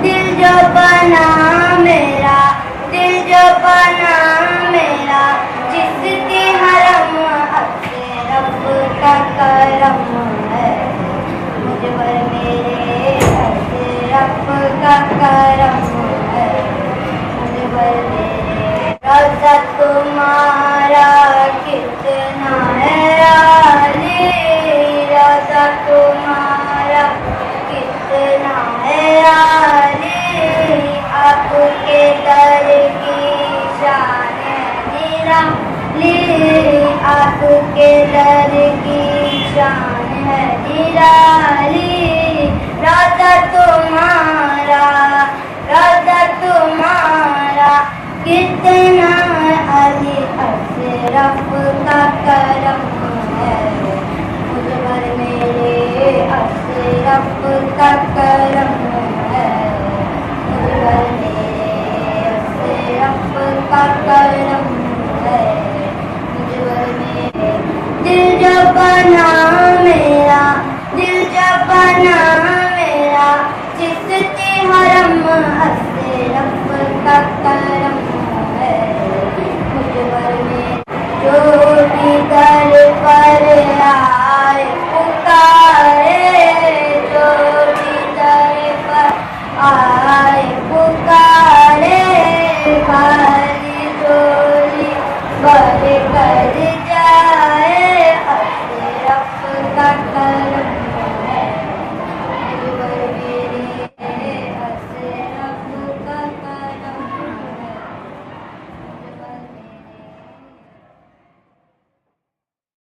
दिल जो बना मेरा, दिल जो बना मेरा, जिसके हरम से रब का करम है। मुझ पर मेरे से रब का करम है। मुझ पर मेरे रोज़ा तुम्हारा कितना है आली, रोज़ा तुम्हारा कितना है आली, आपके दर की शान है निराली, आपके दर की शान है निराली। रोज़ा तुम्हारा, रोज़ा तुम्हारा कितना अली अशरफ का करम है। मुझ पर मेरे अशरफ का करम है। मुझ पर मेरे अशरफ का करम है। मुझ पर मेरे दिल जो बना मेरा, दिल जो बना मेरा, जिसके हरम अशरफ का करम है। मुझ पर मेरे जो भी दर पर आए पुकारे, जो भी दर पर आए पुकारे, खाली झोली भर कर